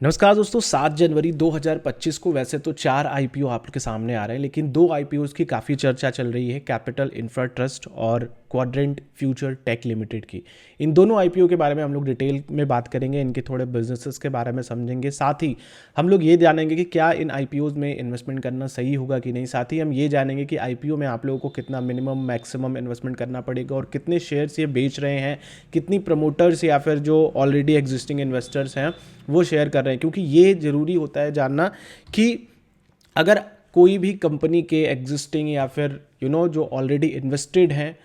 नमस्कार दोस्तों, 7 जनवरी 2025 को वैसे तो 4 आईपीओ आप लोग के सामने आ रहे हैं, लेकिन 2 आईपीओज़ की काफ़ी चर्चा चल रही है, कैपिटल इंफ्रा ट्रस्ट और क्वाड्रेंट फ्यूचर टेक लिमिटेड की। इन दोनों आईपीओ के बारे में हम लोग डिटेल में बात करेंगे, इनके थोड़े बिजनेसेस के बारे में समझेंगे। साथ ही हम लोग ये जानेंगे कि क्या इन आईपीओज़ में इन्वेस्टमेंट करना सही होगा कि नहीं। साथ ही हम ये जानेंगे कि आईपीओ में आप लोगों को कितना मिनिमम मैक्सिमम इन्वेस्टमेंट करना पड़ेगा और कितने शेयर्स ये बेच रहे हैं, कितनी प्रमोटर्स या फिर जो ऑलरेडी एग्जिस्टिंग इन्वेस्टर्स हैं वो शेयर कर रहे हैं। क्योंकि ये ज़रूरी होता है जानना कि अगर कोई भी कंपनी के एग्जिस्टिंग या फिर जो ऑलरेडी इन्वेस्टेड हैं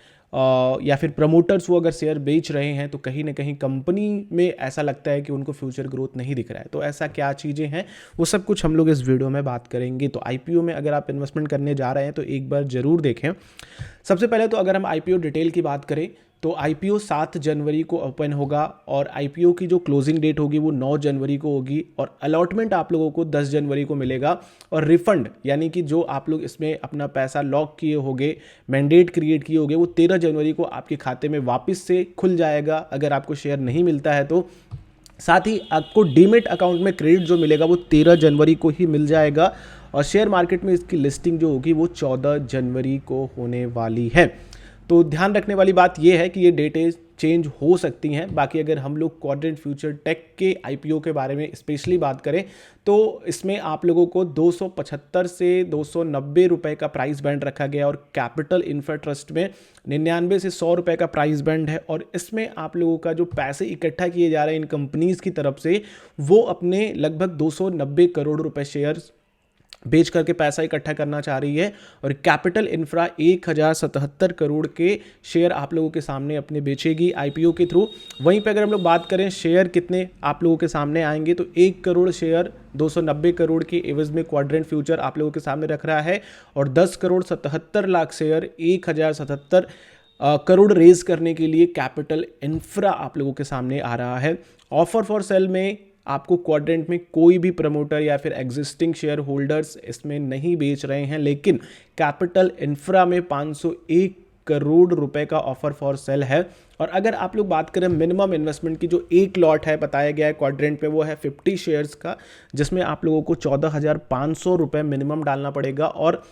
या फिर प्रमोटर्स वो अगर शेयर बेच रहे हैं तो कहीं ना कहीं कंपनी में ऐसा लगता है कि उनको फ्यूचर ग्रोथ नहीं दिख रहा है। तो ऐसा क्या चीज़ें हैं वो सब कुछ हम लोग इस वीडियो में बात करेंगे। तो आईपीओ में अगर आप इन्वेस्टमेंट करने जा रहे हैं तो एक बार ज़रूर देखें। सबसे पहले तो अगर हम आईपीओ डिटेल की बात करें तो आईपीओ 7 जनवरी को ओपन होगा और आईपीओ की जो क्लोजिंग डेट होगी वो 9 जनवरी को होगी और अलॉटमेंट आप लोगों को 10 जनवरी को मिलेगा। और रिफंड यानी कि जो आप लोग इसमें अपना पैसा लॉक किए होंगे, मैंडेट क्रिएट किए होंगे, वो 13 जनवरी को आपके खाते में वापस से खुल जाएगा अगर आपको शेयर नहीं मिलता है तो। साथ ही आपको डीमेट अकाउंट में क्रेडिट जो मिलेगा वो 13 जनवरी को ही मिल जाएगा और शेयर मार्केट में इसकी लिस्टिंग जो होगी वो 14 जनवरी को होने वाली है। तो ध्यान रखने वाली बात यह है कि ये डेटें चेंज हो सकती हैं। बाकी अगर हम लोग क्वाड्रेंट फ्यूचर टेक के आईपीओ के बारे में स्पेशली बात करें तो इसमें आप लोगों को 275 से 290 रुपए का प्राइस बैंड रखा गया और कैपिटल इंफ्रा ट्रस्ट में 99 से 100 रुपए का प्राइस बैंड है। और इसमें आप लोगों का जो पैसे इकट्ठा किए जा रहे हैं इन कंपनीज की तरफ से वो अपने लगभग 290 करोड़ रुपए शेयर्स बेच करके पैसा इकट्ठा करना चाह रही है। और कैपिटल इंफ्रा 1077 करोड़ के शेयर आप लोगों के सामने अपने बेचेगी आईपीओ के थ्रू। वहीं पे अगर हम लोग बात करें शेयर कितने आप लोगों के सामने आएंगे तो 1 करोड़ शेयर 290 करोड़ के एवज में क्वाड्रेंट फ्यूचर आप लोगों के सामने रख रहा है और 10 करोड़ 77 लाख शेयर 1077 करोड़ रेज करने के लिए कैपिटल इंफ्रा आप लोगों के सामने आ रहा है। ऑफर फॉर सेल में आपको क्वाड्रेंट में कोई भी प्रमोटर या फिर एग्जिस्टिंग शेयर होल्डर्स इसमें नहीं बेच रहे हैं, लेकिन कैपिटल इंफ्रा में 501 करोड़ रुपए का ऑफर फॉर सेल है। और अगर आप लोग बात करें मिनिमम इन्वेस्टमेंट की, जो एक लॉट है बताया गया है क्वाड्रेंट पे वो है 50 शेयर्स का, जिसमें आप लोगों को 14,500 रुपए मिनिमम डालना पड़ेगा। और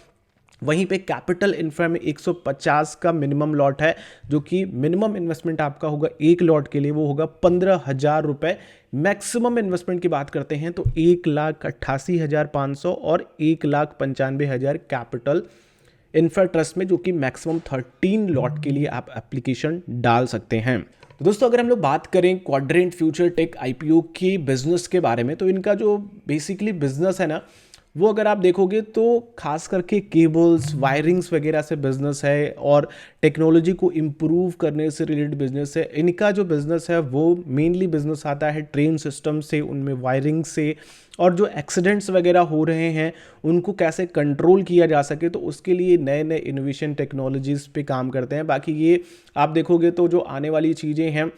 वहीं पे कैपिटल इंफ्रा में 150 का मिनिमम लॉट है, जो कि मिनिमम इन्वेस्टमेंट आपका होगा एक लॉट के लिए वो होगा 15,000 रुपए। मैक्सिमम इन्वेस्टमेंट की बात करते हैं तो 1,88,500 और 1,95,000 कैपिटल इंफ्रा ट्रस्ट में, जो कि मैक्सिमम 13 लॉट के लिए आप एप्लीकेशन डाल सकते हैं। तो दोस्तों अगर हम लोग बात करें क्वाड्रेंट फ्यूचर टेक आईपीओ की बिजनेस के बारे में तो इनका जो बेसिकली बिजनेस है ना वो अगर आप देखोगे तो खास करके केबल्स वायरिंग्स वगैरह से बिजनेस है और टेक्नोलॉजी को इम्प्रूव करने से रिलेटेड बिजनेस है। इनका जो बिजनेस है वो मेनली बिजनेस आता है ट्रेन सिस्टम से, उनमें वायरिंग से, और जो एक्सीडेंट्स वगैरह हो रहे हैं उनको कैसे कंट्रोल किया जा सके तो उसके लिए नए नए इनोवेशन टेक्नोलॉजीज़ पे काम करते हैं। बाकी ये आप देखोगे तो जो आने वाली चीज़ें हैं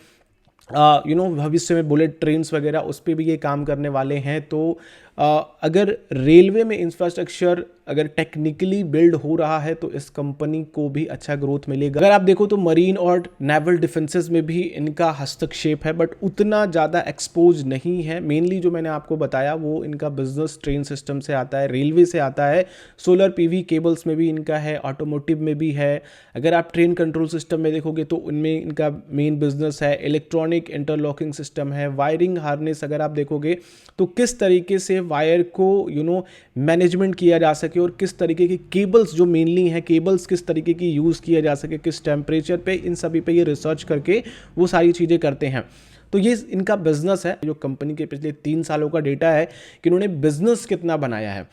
भविष्य में बुलेट ट्रेन्स वगैरह उस पर भी ये काम करने वाले हैं। तो अगर रेलवे में इंफ्रास्ट्रक्चर अगर टेक्निकली बिल्ड हो रहा है तो इस कंपनी को भी अच्छा ग्रोथ मिलेगा। अगर आप देखो तो मरीन और नेवल डिफेंसेस में भी इनका हस्तक्षेप है, बट उतना ज़्यादा एक्सपोज नहीं है। मेनली जो मैंने आपको बताया वो इनका बिजनेस ट्रेन सिस्टम से आता है, रेलवे से आता है, सोलर पीवी केबल्स में भी इनका है, ऑटोमोटिव में भी है। अगर आप ट्रेन कंट्रोल सिस्टम में देखोगे तो उनमें इनका मेन बिजनेस है, इलेक्ट्रॉनिक इंटरलॉकिंग सिस्टम है, वायरिंग हार्नेस अगर आप देखोगे तो किस तरीके से वायर को मैनेजमेंट किया जा सके और किस तरीके की केबल्स जो मेनली हैं केबल्स किस तरीके की यूज़ किया जा सके, किस टेम्परेचर पे, इन सभी पे ये रिसर्च करके वो सारी चीज़ें करते हैं। तो ये इनका बिजनेस है। जो कंपनी के पिछले 3 सालों का डेटा है कि उन्होंने बिजनेस कितना बनाया है,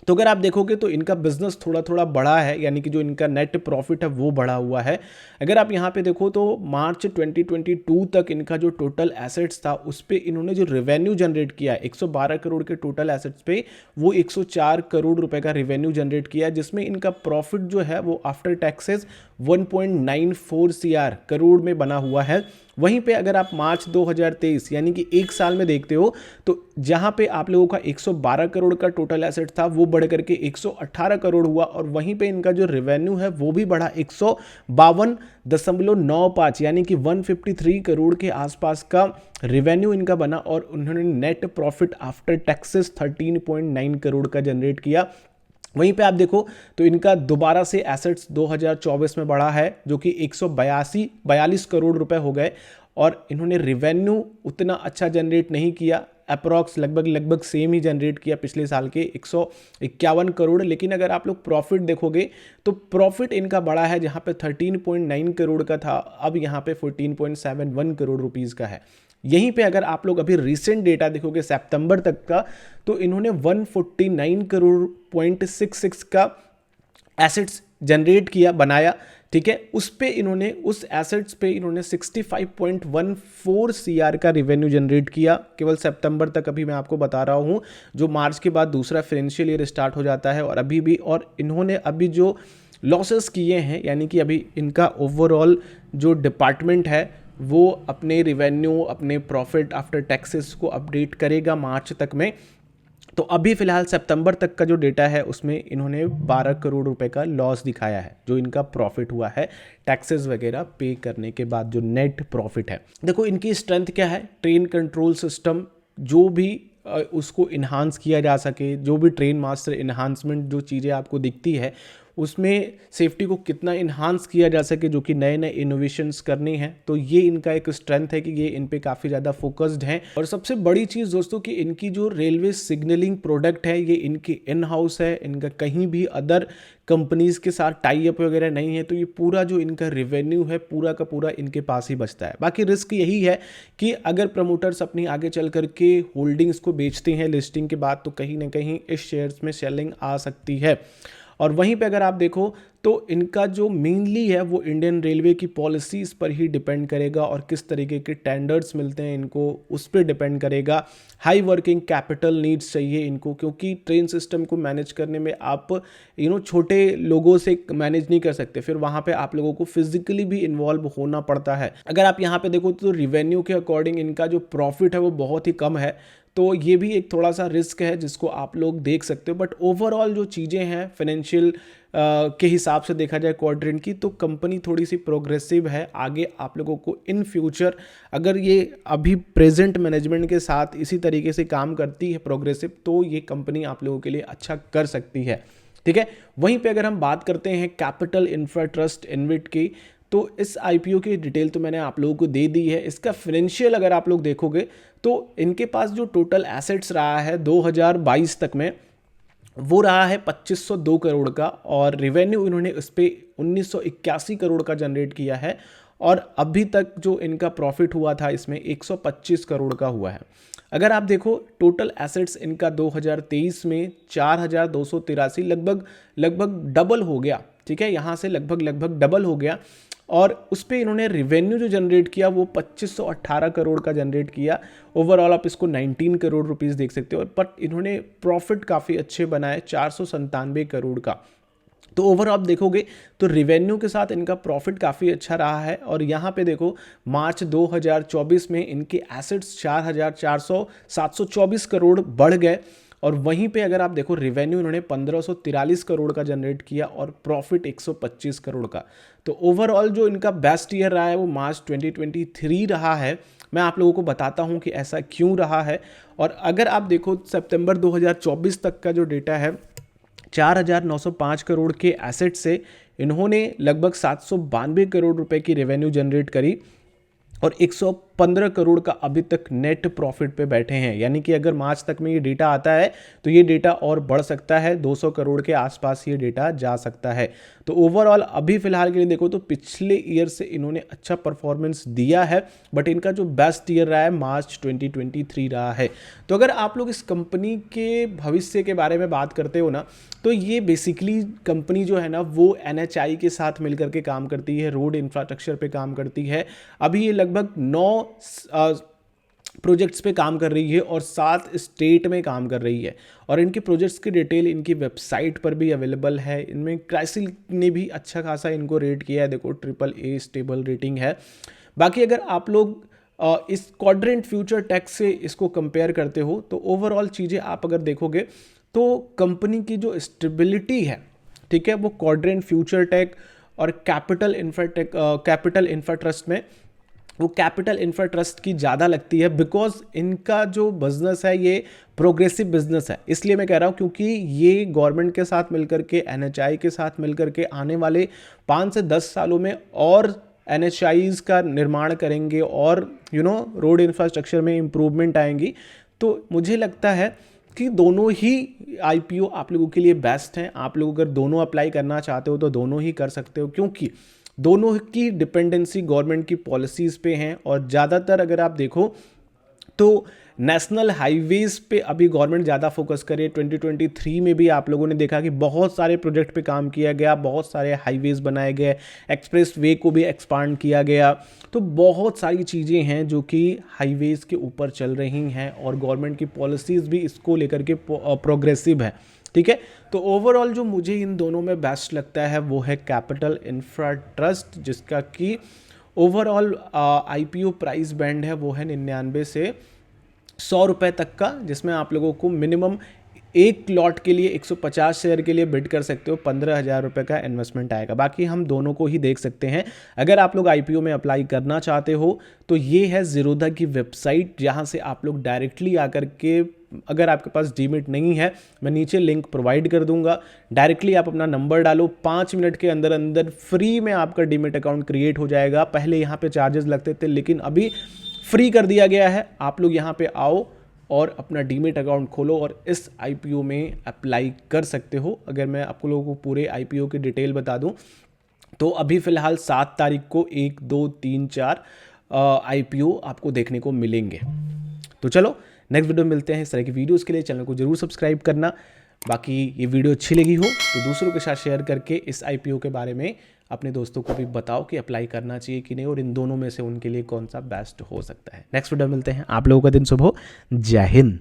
तो अगर आप देखोगे तो इनका बिजनेस थोड़ा थोड़ा बढ़ा है, यानी कि जो इनका नेट प्रॉफिट है वो बढ़ा हुआ है। अगर आप यहाँ पे देखो तो मार्च 2022 तक इनका जो टोटल एसेट्स था उस पे इन्होंने जो रेवेन्यू जनरेट किया 112 करोड़ के टोटल एसेट्स पे वो 104 करोड़ रुपए का रेवेन्यू जनरेट किया, जिसमें इनका प्रॉफिट जो है वो आफ्टर टैक्सेस 1.94 करोड़ में बना हुआ है। वहीं पे अगर आप मार्च 2023 यानी कि एक साल में देखते हो तो जहां पे आप लोगों का 112 करोड़ का टोटल एसेट था वो बढ़ करके 118 करोड़ हुआ, और वहीं पे इनका जो रेवेन्यू है वो भी बढ़ा 152.95 यानी कि 153 करोड़ के आसपास का रेवेन्यू इनका बना, और उन्होंने net profit after taxes 13.9 crore का जनरेट किया। वहीं पे आप देखो तो इनका दोबारा से एसेट्स 2024 में बढ़ा है जो कि 142 करोड़ रुपए हो गए, और इन्होंने रिवेन्यू उतना अच्छा जनरेट नहीं किया, अप्रॉक्स लगभग सेम ही जनरेट किया पिछले साल के 151 करोड़। लेकिन अगर आप लोग प्रॉफिट देखोगे तो प्रॉफिट इनका बड़ा है, जहां पे 13.9 करोड़ का था अब यहां पे 14.71 करोड़ रुपीस का है। यहीं पे अगर आप लोग अभी रिसेंट डेटा देखोगे सितंबर तक का तो इन्होंने 149 करोड़ पॉइंट 66 का एसेट्स जनरेट किया, बनाया, ठीक है। उस एसेट्स पे इन्होंने 65.14 सीआर का रेवेन्यू जनरेट किया केवल सितंबर तक। अभी मैं आपको बता रहा हूं जो मार्च के बाद दूसरा फाइनेंशियल ईयर स्टार्ट हो जाता है, और अभी भी, और इन्होंने अभी जो लॉसेस किए हैं यानी कि अभी इनका ओवरऑल जो डिपार्टमेंट है वो अपने रिवेन्यू, अपने प्रॉफिट आफ्टर टैक्सेस को अपडेट करेगा मार्च तक में। तो अभी फिलहाल सितंबर तक का जो डेटा है उसमें इन्होंने 12 करोड़ रुपए का लॉस दिखाया है जो इनका प्रॉफिट हुआ है टैक्सेस वगैरह पे करने के बाद, जो नेट प्रॉफिट है। देखो इनकी स्ट्रेंथ क्या है, ट्रेन कंट्रोल सिस्टम, जो भी उसको इन्हांस किया जा सके, जो भी ट्रेन मास्टर इन्हांसमेंट जो चीज़ें आपको दिखती है उसमें सेफ्टी को कितना इन्हांस किया जा सके, जो कि नए नए इनोवेशंस करने हैं, तो ये इनका एक स्ट्रेंथ है कि ये इन पे काफ़ी ज़्यादा फोकस्ड हैं। और सबसे बड़ी चीज़ दोस्तों कि इनकी जो रेलवे सिग्नलिंग प्रोडक्ट है ये इनकी इन हाउस है, इनका कहीं भी अदर कंपनीज के साथ टाई अप वगैरह नहीं है, तो ये पूरा जो इनका रेवेन्यू है पूरा का पूरा इनके पास ही बचता है। बाकी रिस्क यही है कि अगर प्रमोटर्स अपनी आगे चल करके होल्डिंग्स को बेचते हैं लिस्टिंग के बाद तो कहीं ना कहीं इस शेयर्स में सेलिंग आ सकती है। और वहीं पे अगर आप देखो तो इनका जो मेनली है वो इंडियन रेलवे की पॉलिसीज़ पर ही डिपेंड करेगा, और किस तरीके के टेंडर्स मिलते हैं इनको उस पर डिपेंड करेगा। हाई वर्किंग कैपिटल नीड्स चाहिए इनको, क्योंकि ट्रेन सिस्टम को मैनेज करने में आप छोटे लोगों से मैनेज नहीं कर सकते, फिर वहाँ पे आप लोगों को फिजिकली भी इन्वॉल्व होना पड़ता है। अगर आप यहाँ पे देखो तो रिवेन्यू के अकॉर्डिंग इनका जो प्रॉफिट है वो बहुत ही कम है, तो ये भी एक थोड़ा सा रिस्क है जिसको आप लोग देख सकते हो। बट ओवरऑल जो चीज़ें हैं फाइनेंशियल के हिसाब से देखा जाए क्वाड्रेंट की, तो कंपनी थोड़ी सी प्रोग्रेसिव है। आगे आप लोगों को इन फ्यूचर अगर ये अभी प्रेजेंट मैनेजमेंट के साथ इसी तरीके से काम करती है प्रोग्रेसिव, तो ये कंपनी आप लोगों के लिए अच्छा कर सकती है, ठीक है। वहीं पे अगर हम बात करते हैं कैपिटल इंफ्रा ट्रस्ट इनविट की, तो इस आईपीओ की डिटेल तो मैंने आप लोगों को दे दी है। इसका फाइनेंशियल अगर आप लोग देखोगे तो इनके पास जो टोटल एसेट्स रहा है 2022 तक में वो रहा है 2502 करोड़ का, और रेवेन्यू इन्होंने इस पर 1981 करोड़ का जनरेट किया है, और अभी तक जो इनका प्रॉफिट हुआ था इसमें 125 करोड़ का हुआ है। अगर आप देखो टोटल एसेट्स इनका 2023 में 4283 लगभग डबल हो गया, ठीक है, यहाँ से लगभग डबल हो गया, और उस पर इन्होंने रिवेन्यू जो जनरेट किया वो 2518 करोड़ का जनरेट किया। ओवरऑल आप इसको 19 करोड़ रुपीस देख सकते हो, बट इन्होंने प्रॉफिट काफ़ी अच्छे बनाए 497 करोड़ का। तो ओवरऑल आप देखोगे तो रिवेन्यू के साथ इनका प्रॉफिट काफ़ी अच्छा रहा है। और यहाँ पे देखो मार्च 2024 में इनके एसेट्स 724 करोड़ बढ़ गए, और वहीं पे अगर आप देखो रेवेन्यू इन्होंने 1543 करोड़ का जनरेट किया और प्रॉफिट 125 करोड़ का। तो ओवरऑल जो इनका बेस्ट ईयर रहा है वो मार्च 2023 रहा है। मैं आप लोगों को बताता हूं कि ऐसा क्यों रहा है। और अगर आप देखो सितंबर 2024 तक का जो डेटा है 4905 करोड़ के एसेट से इन्होंने लगभग 792 करोड़ रुपए की रेवेन्यू जनरेट करी, और 115 करोड़ का अभी तक नेट प्रॉफिट पे बैठे हैं। यानी कि अगर मार्च तक में ये डेटा आता है तो ये डेटा और बढ़ सकता है, 200 करोड़ के आसपास ये डेटा जा सकता है। तो ओवरऑल अभी फिलहाल के लिए देखो तो पिछले ईयर से इन्होंने अच्छा परफॉर्मेंस दिया है, बट इनका जो बेस्ट ईयर रहा है मार्च 2023 रहा है। तो अगर आप लोग इस कंपनी के भविष्य के बारे में बात करते हो ना, तो ये बेसिकली कंपनी जो है ना वो NHAI के साथ मिलकर के काम करती है, रोड इंफ्रास्ट्रक्चर पे काम करती है। अभी ये लगभग 9 प्रोजेक्ट्स पे काम कर रही है और 7 स्टेट में काम कर रही है, और इनके प्रोजेक्ट्स की डिटेल इनकी वेबसाइट पर भी अवेलेबल है। इनमें क्राइसिल ने भी अच्छा खासा इनको रेट किया है, देखो AAA स्टेबल रेटिंग है। बाकी अगर आप लोग इस क्वाड्रेंट फ्यूचर टेक से इसको कंपेयर करते हो तो ओवरऑल चीज़ें आप अगर देखोगे तो कंपनी की जो स्टेबिलिटी है, ठीक है, वो क्वाड्रेंट फ्यूचर टेक और कैपिटल इंफ्रा ट्रस्ट में, वो कैपिटल इंफ्रा ट्रस्ट की ज़्यादा लगती है, बिकॉज इनका जो बिजनेस है ये प्रोग्रेसिव बिजनेस है। इसलिए मैं कह रहा हूँ क्योंकि ये गवर्नमेंट के साथ मिलकर के, NHI के साथ मिलकर के आने वाले 5 से 10 सालों में और NHIs का निर्माण करेंगे और रोड इंफ्रास्ट्रक्चर में इम्प्रूवमेंट आएंगी। तो मुझे लगता है कि दोनों ही IPO आप लोगों के लिए बेस्ट हैं। आप लोग अगर दोनों अप्लाई करना चाहते हो तो दोनों ही कर सकते हो, क्योंकि दोनों की डिपेंडेंसी गवर्नमेंट की पॉलिसीज़ पे हैं। और ज़्यादातर अगर आप देखो तो नेशनल हाईवेज पे अभी गवर्नमेंट ज़्यादा फोकस करे। 2023 में भी आप लोगों ने देखा कि बहुत सारे प्रोजेक्ट पे काम किया गया, बहुत सारे हाईवेज बनाए गए, एक्सप्रेस वे को भी एक्सपांड किया गया। तो बहुत सारी चीज़ें हैं जो कि हाईवेज के ऊपर चल रही हैं और गवर्नमेंट की पॉलिसीज़ भी इसको लेकर के प्रोग्रेसिव है, ठीक है। तो ओवरऑल जो मुझे इन दोनों में बेस्ट लगता है वो है कैपिटल इंफ्रा ट्रस्ट, जिसका कि ओवरऑल IPO प्राइस बैंड है वो है 99 से 100 रुपये तक का, जिसमें आप लोगों को मिनिमम एक लॉट के लिए 150 शेयर के लिए बिड कर सकते हो, 15,000 रुपये का इन्वेस्टमेंट आएगा। बाकी हम दोनों को ही देख सकते हैं। अगर आप लोग IPO में अप्लाई करना चाहते हो तो ये है ज़ीरोधा की वेबसाइट, जहाँ से आप लोग डायरेक्टली आकर के, अगर आपके पास डीमेट नहीं है मैं नीचे लिंक प्रोवाइड कर दूंगा, डायरेक्टली आप अपना नंबर डालो, 5 मिनट के अंदर अंदर फ्री में आपका डीमेट अकाउंट क्रिएट हो जाएगा। पहले यहाँ पे चार्जेस लगते थे, लेकिन अभी फ्री कर दिया गया है। आप लोग यहाँ पे आओ और अपना डीमेट अकाउंट खोलो और इस IPO में अप्लाई कर सकते हो। अगर मैं आप लोगों को पूरे IPO की डिटेल बता दूं तो अभी फ़िलहाल 7 तारीख को 1, 2, 3, 4 IPO आपको देखने को मिलेंगे। तो चलो नेक्स्ट वीडियो में मिलते हैं। इस तरह की वीडियोज़ के लिए चैनल को जरूर सब्सक्राइब करना। बाकी ये वीडियो अच्छी लगी हो तो दूसरों के साथ शेयर करके इस IPO के बारे में अपने दोस्तों को भी बताओ कि अप्लाई करना चाहिए कि नहीं, और इन दोनों में से उनके लिए कौन सा बेस्ट हो सकता है। नेक्स्ट वीडियो में मिलते हैं। आप लोगों का दिन शुभ हो। जय हिंद।